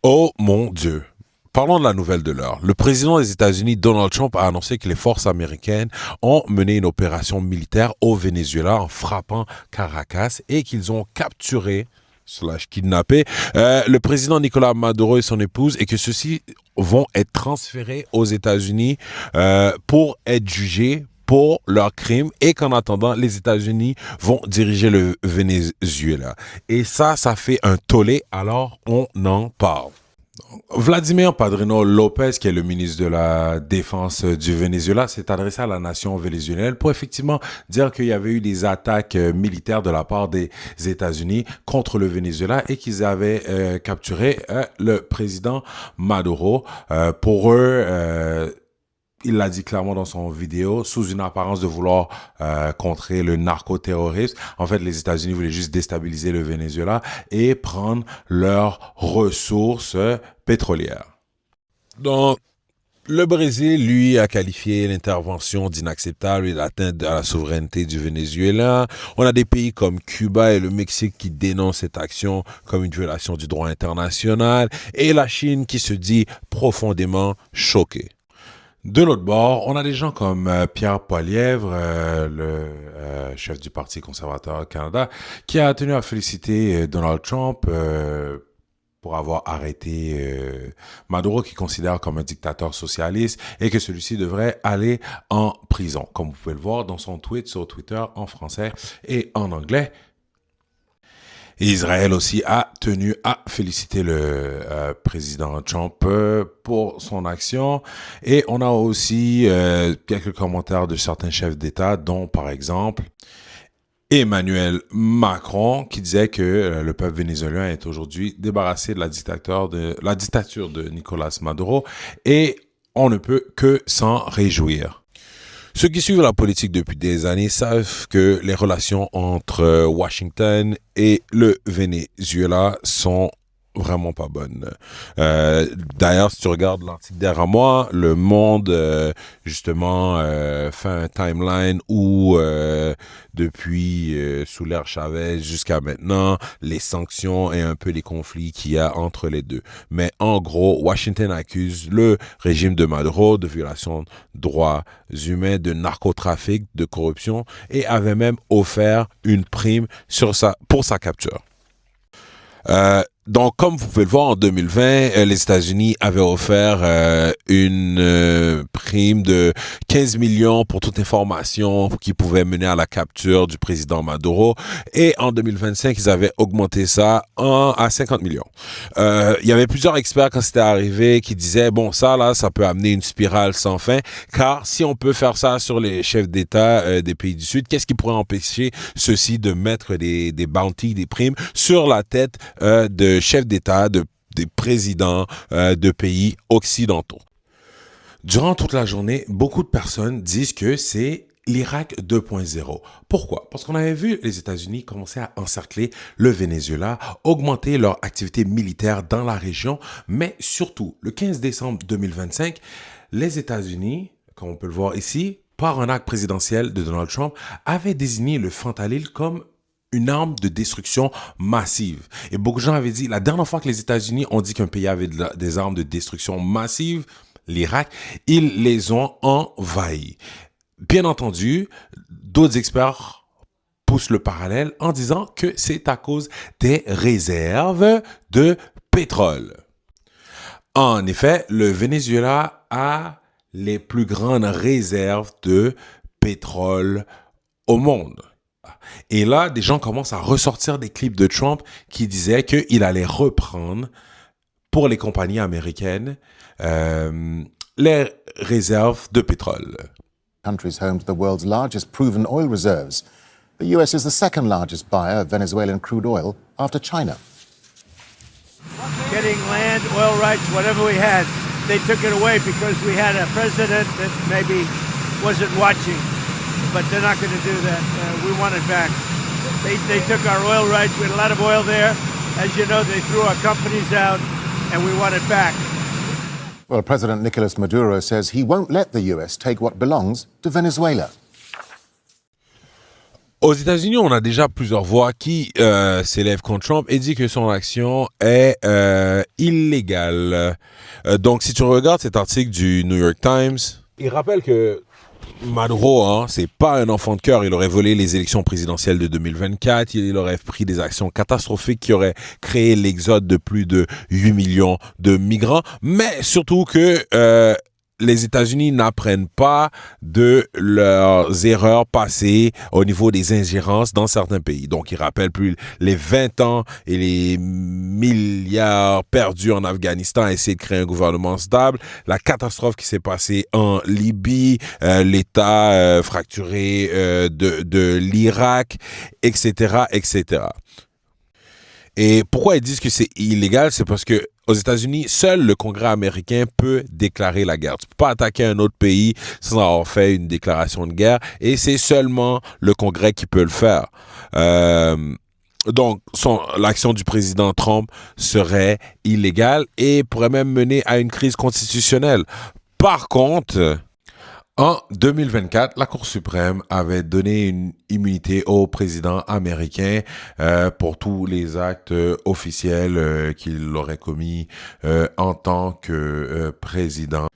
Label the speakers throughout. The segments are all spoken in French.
Speaker 1: Oh mon Dieu. Parlons de la nouvelle de l'heure. Le président des États-Unis, Donald Trump, a annoncé que les forces américaines ont mené une opération militaire au Venezuela en frappant Caracas et qu'ils ont capturé slash kidnappé le président Nicolas Maduro et son épouse et que ceux-ci vont être transférés aux États-Unis pour être jugés pour leurs crimes et qu'en attendant, les États-Unis vont diriger le Venezuela. Et ça fait un tollé, alors on en parle. Vladimir Padrino Lopez, qui est le ministre de la Défense du Venezuela, s'est adressé à la nation vénézuélienne pour effectivement dire qu'il y avait eu des attaques militaires de la part des États-Unis contre le Venezuela et qu'ils avaient capturé le président Maduro. Pour eux, il l'a dit clairement dans son vidéo, sous une apparence de vouloir contrer le narcoterrorisme. En fait, les États-Unis voulaient juste déstabiliser le Venezuela et prendre leurs ressources pétrolières. Donc, le Brésil, lui, a qualifié l'intervention d'inacceptable et d'atteinte à la souveraineté du Venezuela. On a des pays comme Cuba et le Mexique qui dénoncent cette action comme une violation du droit international et la Chine qui se dit profondément choquée. De l'autre bord, on a des gens comme Pierre Poilievre, le chef du Parti conservateur au Canada, qui a tenu à féliciter Donald Trump pour avoir arrêté Maduro, qu'il considère comme un dictateur socialiste, et que celui-ci devrait aller en prison. Comme vous pouvez le voir dans son tweet sur Twitter en français et en anglais. Et Israël aussi a tenu à féliciter le président Trump pour son action. Et on a aussi quelques commentaires de certains chefs d'État, dont par exemple Emmanuel Macron, qui disait que le peuple vénézuélien est aujourd'hui débarrassé de la dictature de Nicolas Maduro. Et on ne peut que s'en réjouir. Ceux qui suivent la politique depuis des années savent que les relations entre Washington et le Venezuela sont vraiment pas bonnes. D'ailleurs, si tu regardes l'article derrière moi, Le Monde, justement, fait un timeline où, depuis sous l'ère Chavez jusqu'à maintenant, les sanctions et un peu les conflits qu'il y a entre les deux. Mais en gros, Washington accuse le régime de Maduro de violation de droits humains, de narcotrafic, de corruption et avait même offert une prime pour sa capture. Donc, comme vous pouvez le voir, en 2020, les États-Unis avaient offert une prime de 15 millions pour toute information qui pouvait mener à la capture du président Maduro. Et en 2025, ils avaient augmenté ça à 50 millions. Il y avait plusieurs experts quand c'était arrivé qui disaient, bon, ça, là, ça peut amener une spirale sans fin, car si on peut faire ça sur les chefs d'État des pays du Sud, qu'est-ce qui pourrait empêcher ceux-ci de mettre des bounties, des primes sur la tête de chefs d'État, des présidents de pays occidentaux. Durant toute la journée, beaucoup de personnes disent que c'est l'Irak 2.0. Pourquoi? Parce qu'on avait vu les États-Unis commencer à encercler le Venezuela, augmenter leur activité militaire dans la région, mais surtout, le 15 décembre 2025, les États-Unis, comme on peut le voir ici, par un acte présidentiel de Donald Trump, avaient désigné le fentanyl comme une arme de destruction massive. Et beaucoup de gens avaient dit, la dernière fois que les États-Unis ont dit qu'un pays avait des armes de destruction massive, l'Irak, ils les ont envahis. Bien entendu, d'autres experts poussent le parallèle en disant que c'est à cause des réserves de pétrole. En effet, le Venezuela a les plus grandes réserves de pétrole au monde. Et là, des gens commencent à ressortir des clips de Trump qui disaient qu'il allait reprendre pour les compagnies américaines les réserves de pétrole.
Speaker 2: Countries home to the world's largest proven oil reserves. The US is the second largest buyer of Venezuelan crude oil after China.
Speaker 3: Getting land, oil rights, whatever we had, they took it away because we had a president that maybe wasn't watching. But they're not going to do that. We want it back. They took our oil rights. We had a lot of oil there. As you know, they threw our companies out, and we want it back.
Speaker 2: Well, President Nicolas Maduro says he won't let the US take what belongs to Venezuela.
Speaker 1: Aux États-Unis, on a déjà plusieurs voix qui s'élèvent contre Trump et dit que son action est illégale. Donc, si tu regardes cet article du New York Times, il rappelle que Maduro, c'est pas un enfant de cœur. Il aurait volé les élections présidentielles de 2024. Il aurait pris des actions catastrophiques qui auraient créé l'exode de plus de 8 millions de migrants. Mais surtout que les États-Unis n'apprennent pas de leurs erreurs passées au niveau des ingérences dans certains pays. Donc, ils rappellent plus les 20 ans et les milliards perdus en Afghanistan à essayer de créer un gouvernement stable, la catastrophe qui s'est passée en Libye, l'État fracturé de l'Irak, etc., etc. Et pourquoi ils disent que c'est illégal? C'est parce que aux États-Unis, seul le Congrès américain peut déclarer la guerre. Tu peux pas attaquer un autre pays sans avoir fait une déclaration de guerre, et c'est seulement le Congrès qui peut le faire. Donc, l'action du président Trump serait illégale et pourrait même mener à une crise constitutionnelle. Par contre, en 2024, la Cour suprême avait donné une immunité au président américain pour tous les actes officiels qu'il aurait commis en tant que président.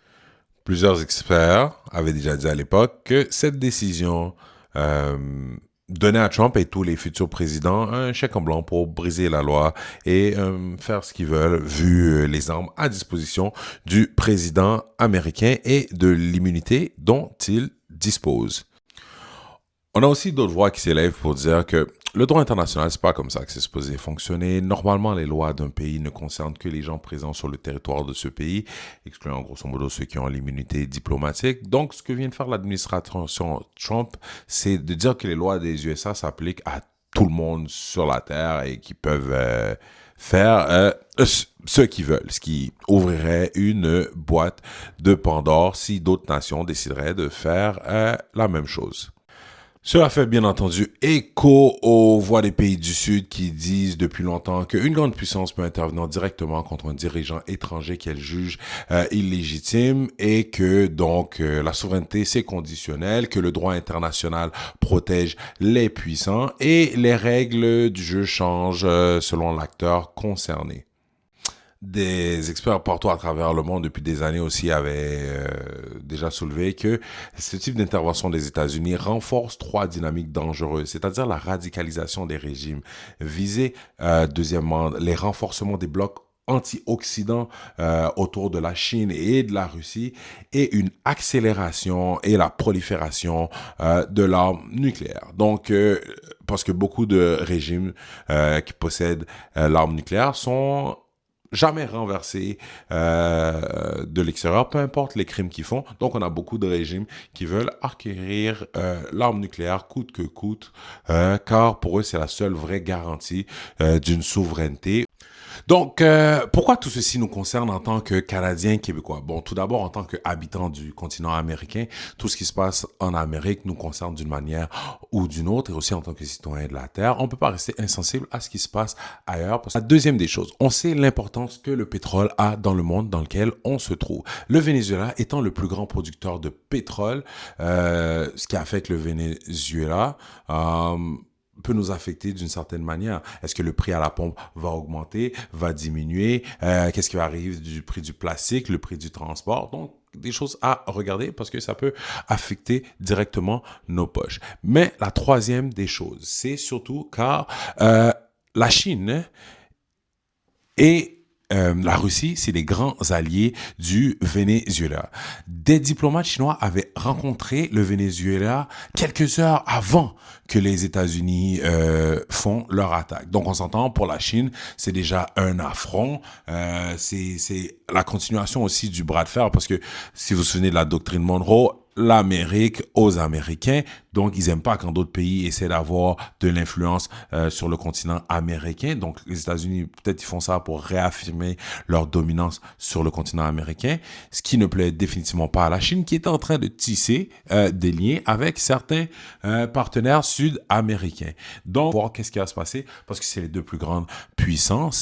Speaker 1: Plusieurs experts avaient déjà dit à l'époque que cette décision donnait à Trump et tous les futurs présidents un chèque en blanc pour briser la loi et faire ce qu'ils veulent, vu les armes à disposition du président américain et de l'immunité dont il dispose. On a aussi d'autres voix qui s'élèvent pour dire que le droit international, c'est pas comme ça que c'est supposé fonctionner. Normalement, les lois d'un pays ne concernent que les gens présents sur le territoire de ce pays, excluant grosso modo ceux qui ont l'immunité diplomatique. Donc, ce que vient de faire l'administration Trump, c'est de dire que les lois des USA s'appliquent à tout le monde sur la Terre et qu'ils peuvent faire ce qu'ils veulent, ce qui ouvrirait une boîte de Pandore si d'autres nations décideraient de faire la même chose. Cela fait bien entendu écho aux voix des pays du Sud qui disent depuis longtemps qu'une grande puissance peut intervenir directement contre un dirigeant étranger qu'elle juge illégitime et que donc la souveraineté c'est conditionnel, que le droit international protège les puissants et les règles du jeu changent selon l'acteur concerné. Des experts partout à travers le monde depuis des années aussi avaient déjà soulevé que ce type d'intervention des États-Unis renforce trois dynamiques dangereuses, c'est-à-dire la radicalisation des régimes visés, deuxièmement, les renforcements des blocs anti-Occident autour de la Chine et de la Russie, et une accélération et la prolifération de l'arme nucléaire. Donc, parce que beaucoup de régimes qui possèdent l'arme nucléaire sont jamais renversés de l'extérieur, peu importe les crimes qu'ils font. Donc, on a beaucoup de régimes qui veulent acquérir l'arme nucléaire coûte que coûte, car pour eux, c'est la seule vraie garantie d'une souveraineté. Donc, pourquoi tout ceci nous concerne en tant que Canadiens, Québécois? Bon, tout d'abord, en tant qu'habitants du continent américain, tout ce qui se passe en Amérique nous concerne d'une manière ou d'une autre, et aussi en tant que citoyens de la Terre, on ne peut pas rester insensible à ce qui se passe ailleurs. Parce que la deuxième des choses, on sait l'importance que le pétrole a dans le monde dans lequel on se trouve. Le Venezuela étant le plus grand producteur de pétrole, ce qui affecte le Venezuela, peut nous affecter d'une certaine manière. Est-ce que le prix à la pompe va augmenter, va diminuer? Qu'est-ce qui va arriver du prix du plastique, le prix du transport? Donc, des choses à regarder parce que ça peut affecter directement nos poches. Mais la troisième des choses, c'est surtout car la Chine et la Russie, c'est les grands alliés du Venezuela. Des diplomates chinois avaient rencontré le Venezuela quelques heures avant que les États-Unis font leur attaque. Donc, on s'entend, pour la Chine, c'est déjà un affront. C'est la continuation aussi du bras de fer, parce que si vous vous souvenez de la doctrine Monroe, l'Amérique aux Américains. Donc, ils n'aiment pas quand d'autres pays essaient d'avoir de l'influence sur le continent américain. Donc, les États-Unis, peut-être ils font ça pour réaffirmer leur dominance sur le continent américain, ce qui ne plaît définitivement pas à la Chine, qui est en train de tisser des liens avec certains partenaires sud-américains. Donc, voir qu'est-ce qui va se passer, parce que c'est les deux plus grandes puissances.